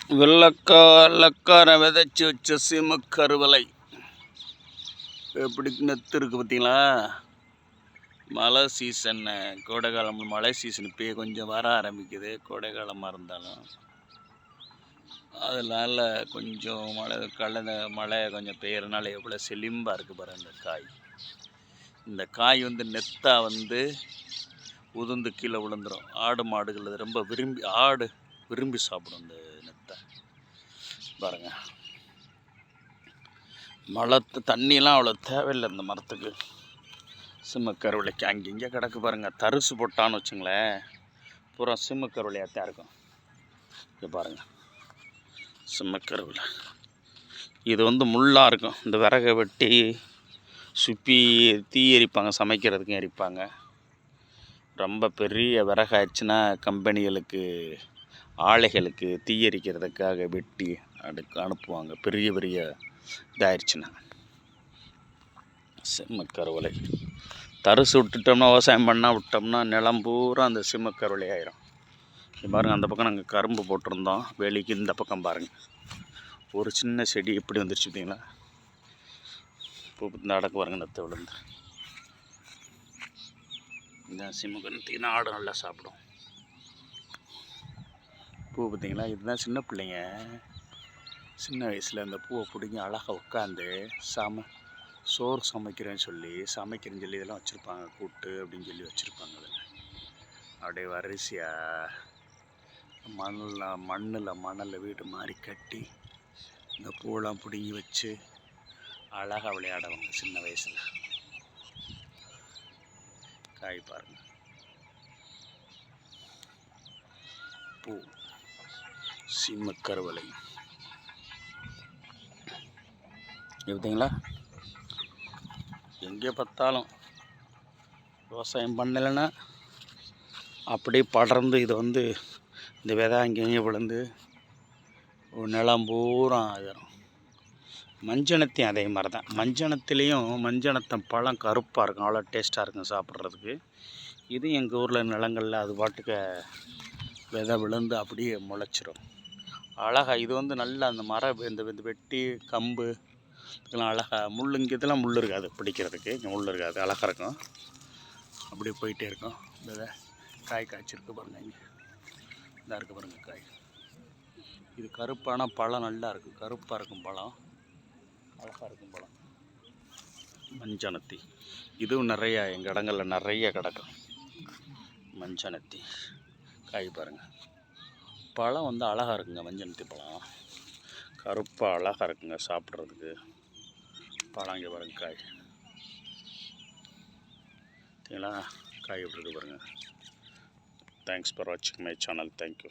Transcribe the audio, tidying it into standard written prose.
வெள்ளக்கார விதைச்சி வச்ச சீமக்கருவலை எப்படி நெத்து இருக்குது பார்த்தீங்களா? மழை சீசன்னு, கோடைக்காலம் மழை சீசன் இப்போ கொஞ்சம் வர ஆரம்பிக்குது. கோடைக்காலமாக இருந்தாலும் அதனால் கொஞ்சம் மழை கொஞ்சம் பெய்யறதுனால எவ்வளோ செழிம்பாக இருக்குது பாருங்கள். இந்த காய் நெத்தாக உதிர்ந்து கீழே விழுந்துடும். ஆடு மாடுகள் அது ரொம்ப விரும்பி சாப்பிடும். இந்த நெத்தை பாருங்கள். மழை தண்ணியெலாம் அவ்வளோ தேவையில்லை இந்த மரத்துக்கு. சிம்மக்கருவளைக்கு அங்கங்கே கிடக்கு பாருங்கள். தரிசு போட்டான்னு வச்சுங்களேன், பூரா சிம்மக்கருவளையாக தான் இருக்கும். இது பாருங்கள், சிம்மக்கருவலை. இது முள்ளாக இருக்கும். இந்த விறகை வெட்டி சுப்பி தீ எரிப்பாங்க, சமைக்கிறதுக்கும் எரிப்பாங்க. ரொம்ப பெரிய விறகாயிடுச்சுன்னா கம்பெனிகளுக்கு, ஆலைகளுக்கு தீ எரிக்கிறதுக்காக வெட்டி அனுப்புவாங்க. பெரிய பெரிய இதாகிடுச்சுன்னா. சிம்மக்கருவலை தரிசு விட்டுட்டோம்னா, விவசாயம் பண்ணால் விட்டோம்னா நிலம் பூரா அந்த சிம்மக்கருவலை ஆயிரும். இது பாருங்கள், அந்த பக்கம் நாங்கள் கரும்பு போட்டிருந்தோம் வேலிக்கு. இந்த பக்கம் பாருங்கள், ஒரு சின்ன செடி எப்படி வந்துருச்சு பார்த்தீங்களா? பூ நடக்கு பாருங்கள், நெத்தை விழுந்து. இந்த சிம்மக்கருவலை ஆடு நல்லா சாப்பிடும். பூ பார்த்தீங்களா? இதுதான் சின்ன பிள்ளைங்க சின்ன வயசில் அந்த பூவை பிடிங்கி அழகாக உட்காந்து சோறு சமைக்கிறேன்னு சொல்லி இதெல்லாம் வச்சுருப்பாங்க. கூட்டு அப்படின்னு சொல்லி வச்சுருப்பாங்க. அதில் அப்படியே வரிசையாக மண்ணில் வீடு மாதிரி கட்டி இந்த பூவெல்லாம் பிடுங்கி வச்சு அழகாக விளையாடுவாங்க சின்ன வயசில். காய் பாருங்கள், பூ சீமக்கருவலை. பார்த்தீங்களா? எங்கே பார்த்தாலும் விவசாயம் பண்ணலைன்னா அப்படியே படர்ந்து இது இந்த விதை அங்கேயும் விழுந்து ஒரு நிலம் பூரா ஆயிரும். மஞ்சனத்தையும் அதே மாதிரி தான். மஞ்சனத்தம் பழம் கருப்பாக இருக்கும், அவ்வளோ டேஸ்ட்டாக இருக்கும் சாப்பிட்றதுக்கு. இது எங்கள் ஊரில் நிலங்களில் அது பாட்டுக்கு விதை விழுந்து அப்படியே முளைச்சிரும். அழகாக இது நல்லா அந்த மரம் இந்த வெட்டி கம்பு இதெல்லாம் அழகாக இதெல்லாம் முள் இருக்காது, பிடிக்கிறதுக்கு இங்கே முள் இருக்காது, அழகாக இருக்கும். அப்படியே போயிட்டே இருக்கும். இந்த காய் காய்ச்சிருக்கு பாருங்கள், இங்கே இதாக இருக்குது பாருங்கள் காய். இது கருப்பான பழம் நல்லா இருக்கும், கருப்பாக இருக்கும் பழம், அழகாக இருக்கும் பழம். மஞ்சனத்தி இதுவும் நிறையா எங்கள் இடங்களில் நிறைய கிடக்கும். மஞ்சனத்தி காய் பாருங்கள், பழம் அழகாக இருக்குங்க. மஞ்சனத்தி பழம் கருப்பாக அழகாக இருக்குங்க சாப்பிட்றதுக்கு. பழம் இங்கே பாருங்கள், காய் சரிங்களா? காய் எப்படி இருக்கு பாருங்கள். தேங்க்ஸ் ஃபார் வாட்சிங் மை சேனல். தேங்க்யூ.